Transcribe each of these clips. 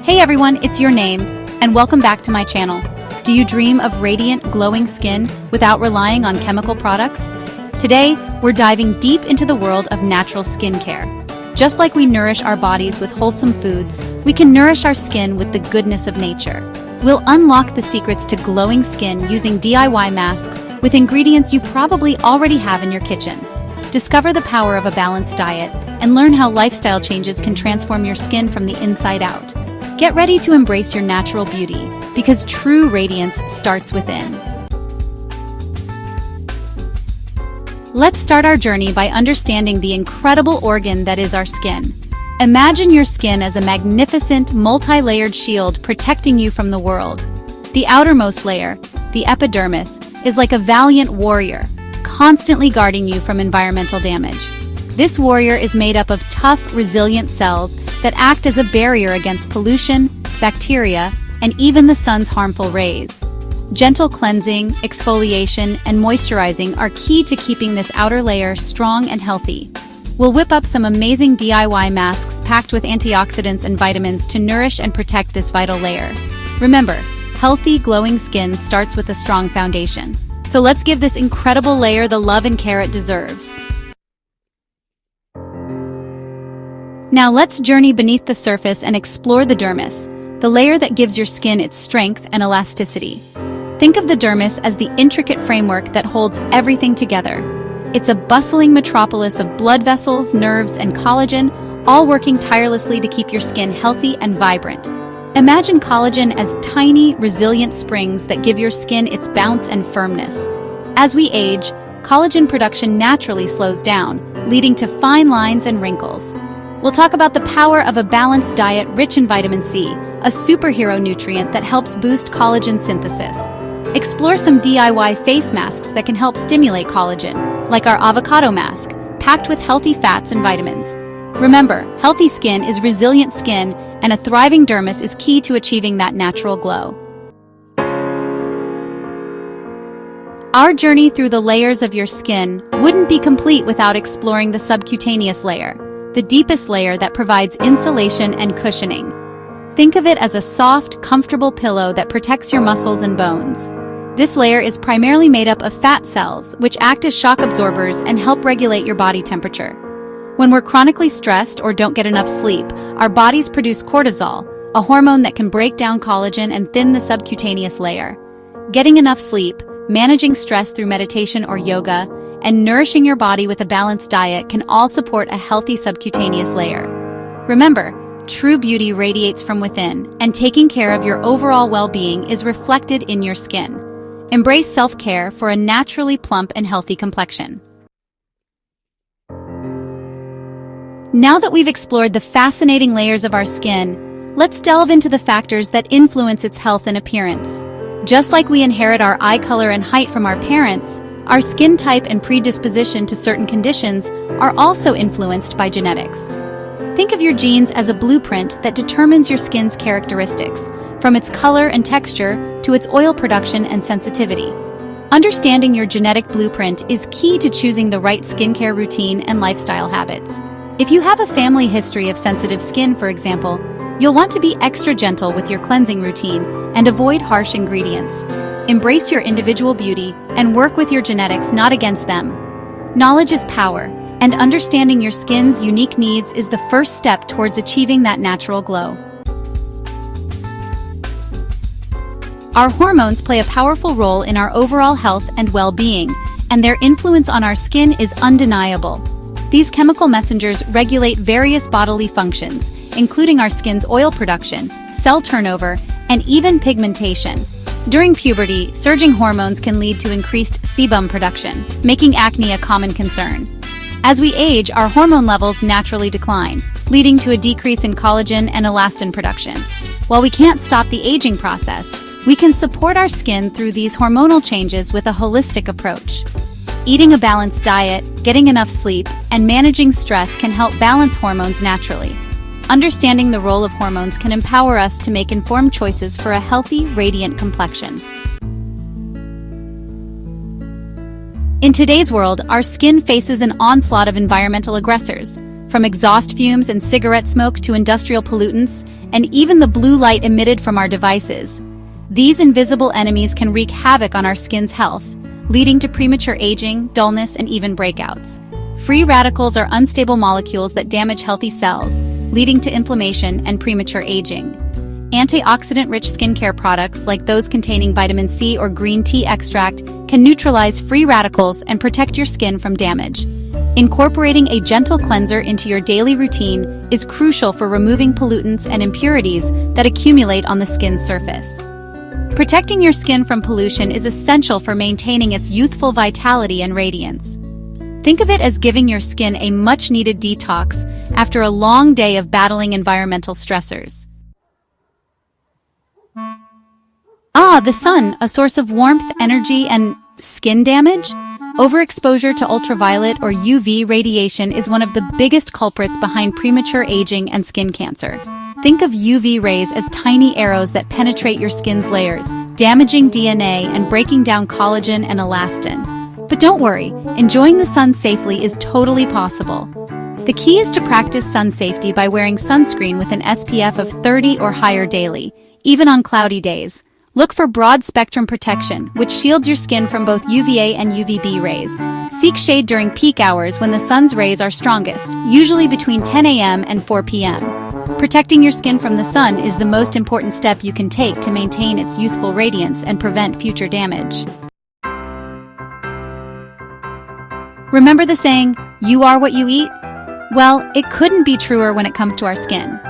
Hey everyone, it's your name, and welcome back to my channel. Do you dream of radiant, glowing skin without relying on chemical products? Today, we're diving deep into the world of natural skincare. Just like we nourish our bodies with wholesome foods, we can nourish our skin with the goodness of nature. We'll unlock the secrets to glowing skin using DIY masks with ingredients you probably already have in your kitchen. Discover the power of a balanced diet and learn how lifestyle changes can transform your skin from the inside out. Get ready to embrace your natural beauty, because true radiance starts within. Let's start our journey by understanding the incredible organ that is our skin. Imagine your skin as a magnificent, multi-layered shield protecting you from the world. The outermost layer, the epidermis, is like a valiant warrior, constantly guarding you from environmental damage. This warrior is made up of tough, resilient cells that act as a barrier against pollution, bacteria, and even the sun's harmful rays. Gentle cleansing, exfoliation, and moisturizing are key to keeping this outer layer strong and healthy. We'll whip up some amazing DIY masks packed with antioxidants and vitamins to nourish and protect this vital layer. Remember, healthy, glowing skin starts with a strong foundation. So let's give this incredible layer the love and care it deserves. Now let's journey beneath the surface and explore the dermis, the layer that gives your skin its strength and elasticity. Think of the dermis as the intricate framework that holds everything together. It's a bustling metropolis of blood vessels, nerves, and collagen, all working tirelessly to keep your skin healthy and vibrant. Imagine collagen as tiny, resilient springs that give your skin its bounce and firmness. As we age, collagen production naturally slows down, leading to fine lines and wrinkles. We'll talk about the power of a balanced diet rich in vitamin C, a superhero nutrient that helps boost collagen synthesis. Explore some DIY face masks that can help stimulate collagen, like our avocado mask, packed with healthy fats and vitamins. Remember, healthy skin is resilient skin, and a thriving dermis is key to achieving that natural glow. Our journey through the layers of your skin wouldn't be complete without exploring the subcutaneous layer, the deepest layer that provides insulation and cushioning. Think of it as a soft, comfortable pillow that protects your muscles and bones. This layer is primarily made up of fat cells, which act as shock absorbers and help regulate your body temperature. When we're chronically stressed or don't get enough sleep, our bodies produce cortisol, a hormone that can break down collagen and thin the subcutaneous layer. Getting enough sleep, managing stress through meditation or yoga, and nourishing your body with a balanced diet can all support a healthy subcutaneous layer. Remember, true beauty radiates from within, and taking care of your overall well-being is reflected in your skin. Embrace self-care for a naturally plump and healthy complexion. Now that we've explored the fascinating layers of our skin, let's delve into the factors that influence its health and appearance. Just like we inherit our eye color and height from our parents, our skin type and predisposition to certain conditions are also influenced by genetics. Think of your genes as a blueprint that determines your skin's characteristics, from its color and texture to its oil production and sensitivity. Understanding your genetic blueprint is key to choosing the right skincare routine and lifestyle habits. If you have a family history of sensitive skin, for example, you'll want to be extra gentle with your cleansing routine and avoid harsh ingredients. Embrace your individual beauty and work with your genetics, not against them. Knowledge is power, and understanding your skin's unique needs is the first step towards achieving that natural glow. Our hormones play a powerful role in our overall health and well-being, and their influence on our skin is undeniable. These chemical messengers regulate various bodily functions, including our skin's oil production, cell turnover, and even pigmentation. During puberty, surging hormones can lead to increased sebum production, making acne a common concern. As we age, our hormone levels naturally decline, leading to a decrease in collagen and elastin production. While we can't stop the aging process, we can support our skin through these hormonal changes with a holistic approach. Eating a balanced diet, getting enough sleep, and managing stress can help balance hormones naturally. Understanding the role of hormones can empower us to make informed choices for a healthy, radiant complexion. In today's world, our skin faces an onslaught of environmental aggressors. from exhaust fumes and cigarette smoke to industrial pollutants, and even the blue light emitted from our devices. These invisible enemies can wreak havoc on our skin's health, leading to premature aging, dullness, and even breakouts. Free radicals are unstable molecules that damage healthy cells, leading to inflammation and premature aging. Antioxidant-rich skincare products like those containing vitamin C or green tea extract can neutralize free radicals and protect your skin from damage. Incorporating a gentle cleanser into your daily routine is crucial for removing pollutants and impurities that accumulate on the skin's surface. Protecting your skin from pollution is essential for maintaining its youthful vitality and radiance. Think of it as giving your skin a much-needed detox after a long day of battling environmental stressors. The sun, a source of warmth, energy, and skin damage? Overexposure to ultraviolet or UV radiation is one of the biggest culprits behind premature aging and skin cancer. Think of UV rays as tiny arrows that penetrate your skin's layers, damaging DNA and breaking down collagen and elastin. But don't worry, enjoying the sun safely is totally possible. The key is to practice sun safety by wearing sunscreen with an SPF of 30 or higher daily, even on cloudy days. Look for broad-spectrum protection, which shields your skin from both UVA and UVB rays. Seek shade during peak hours when the sun's rays are strongest, usually between 10 a.m. and 4 p.m. Protecting your skin from the sun is the most important step you can take to maintain its youthful radiance and prevent future damage. Remember the saying, "You are what you eat"? Well, it couldn't be truer when it comes to our skin.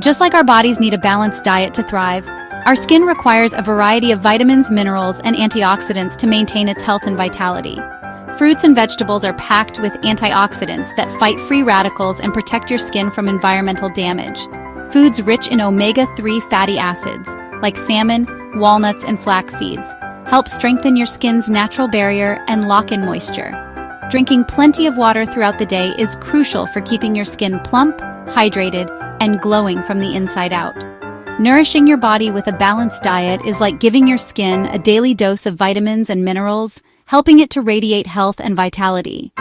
Just like our bodies need a balanced diet to thrive, our skin requires a variety of vitamins, minerals, and antioxidants to maintain its health and vitality. Fruits and vegetables are packed with antioxidants that fight free radicals and protect your skin from environmental damage. Foods rich in omega-3 fatty acids, like salmon, walnuts, and flax seeds, help strengthen your skin's natural barrier and lock in moisture. Drinking plenty of water throughout the day is crucial for keeping your skin plump, hydrated, and glowing from the inside out. Nourishing your body with a balanced diet is like giving your skin a daily dose of vitamins and minerals, helping it to radiate health and vitality.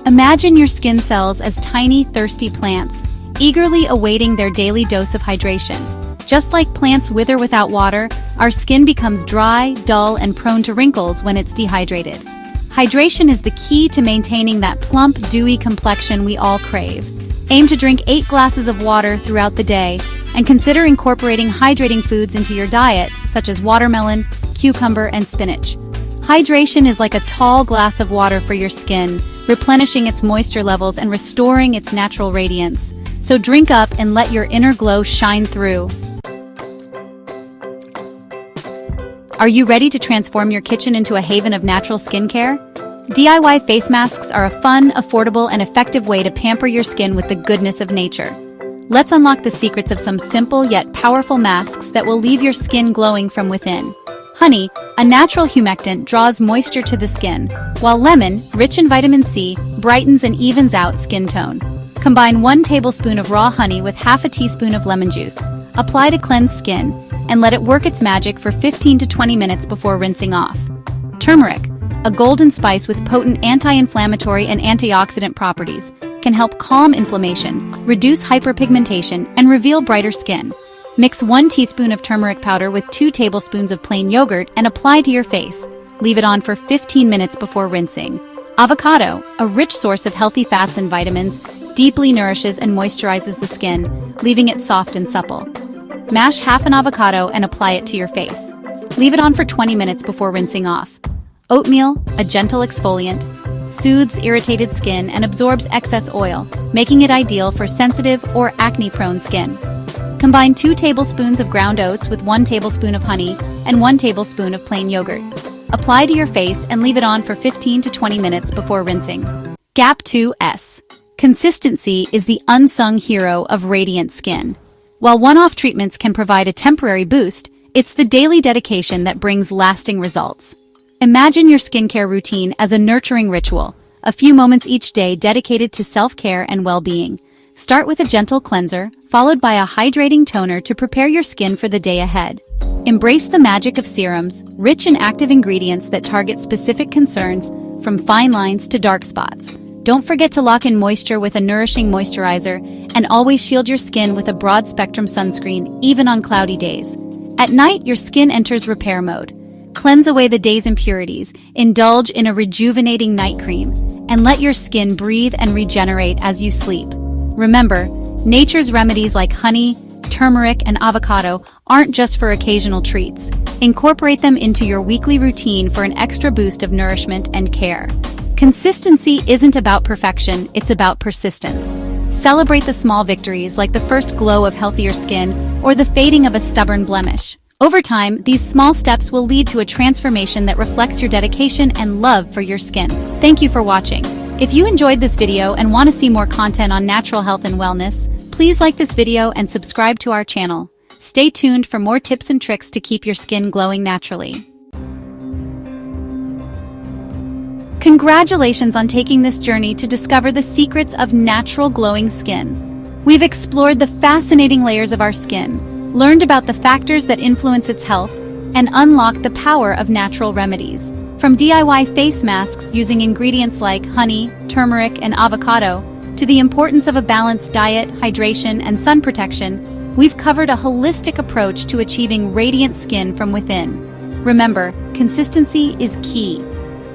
Imagine your skin cells as tiny, thirsty plants, eagerly awaiting their daily dose of hydration. Just like plants wither without water, our skin becomes dry, dull, and prone to wrinkles when it's dehydrated. Hydration is the key to maintaining that plump, dewy complexion we all crave. Aim to drink 8 glasses of water throughout the day, and consider incorporating hydrating foods into your diet, such as watermelon, cucumber, and spinach. Hydration is like a tall glass of water for your skin, replenishing its moisture levels and restoring its natural radiance. So drink up and let your inner glow shine through. Are you ready to transform your kitchen into a haven of natural skincare? DIY face masks are a fun, affordable, and effective way to pamper your skin with the goodness of nature. Let's unlock the secrets of some simple yet powerful masks that will leave your skin glowing from within. Honey, a natural humectant, draws moisture to the skin, while lemon, rich in vitamin C, brightens and evens out skin tone. Combine 1 tablespoon of raw honey with half a teaspoon of lemon juice. Apply to cleanse skin, and let it work its magic for 15 to 20 minutes before rinsing off. Turmeric, a golden spice with potent anti-inflammatory and antioxidant properties, can help calm inflammation, reduce hyperpigmentation, and reveal brighter skin. Mix 1 teaspoon of turmeric powder with 2 tablespoons of plain yogurt and apply to your face. Leave it on for 15 minutes before rinsing. Avocado, a rich source of healthy fats and vitamins, deeply nourishes and moisturizes the skin, leaving it soft and supple. Mash half an avocado and apply it to your face. Leave it on for 20 minutes before rinsing off. Oatmeal, a gentle exfoliant, soothes irritated skin and absorbs excess oil, making it ideal for sensitive or acne-prone skin. Combine 2 tablespoons of ground oats with 1 tablespoon of honey and 1 tablespoon of plain yogurt. Apply to your face and leave it on for 15 to 20 minutes before rinsing. Gap 2S. Consistency is the unsung hero of radiant skin. While one-off treatments can provide a temporary boost, it's the daily dedication that brings lasting results. Imagine your skincare routine as a nurturing ritual, a few moments each day dedicated to self-care and well-being. Start with a gentle cleanser, followed by a hydrating toner to prepare your skin for the day ahead. Embrace the magic of serums, rich in active ingredients that target specific concerns, from fine lines to dark spots. Don't forget to lock in moisture with a nourishing moisturizer, and always shield your skin with a broad-spectrum sunscreen, even on cloudy days. At night, your skin enters repair mode. Cleanse away the day's impurities, indulge in a rejuvenating night cream, and let your skin breathe and regenerate as you sleep. Remember, nature's remedies like honey, turmeric, and avocado aren't just for occasional treats. Incorporate them into your weekly routine for an extra boost of nourishment and care. Consistency isn't about perfection, it's about persistence. Celebrate the small victories like the first glow of healthier skin or the fading of a stubborn blemish. Over time, these small steps will lead to a transformation that reflects your dedication and love for your skin. Thank you for watching. If you enjoyed this video and want to see more content on natural health and wellness, please like this video and subscribe to our channel. Stay tuned for more tips and tricks to keep your skin glowing naturally. Congratulations on taking this journey to discover the secrets of natural glowing skin. We've explored the fascinating layers of our skin, learned about the factors that influence its health, and unlocked the power of natural remedies. From DIY face masks using ingredients like honey, turmeric, and avocado, to the importance of a balanced diet, hydration, and sun protection, we've covered a holistic approach to achieving radiant skin from within. Remember, consistency is key.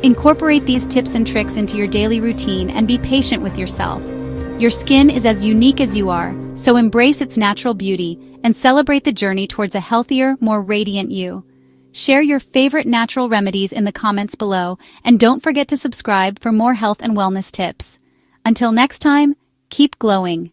Incorporate these tips and tricks into your daily routine and be patient with yourself. Your skin is as unique as you are, so embrace its natural beauty and celebrate the journey towards a healthier, more radiant you. Share your favorite natural remedies in the comments below, and don't forget to subscribe for more health and wellness tips. Until next time, keep glowing.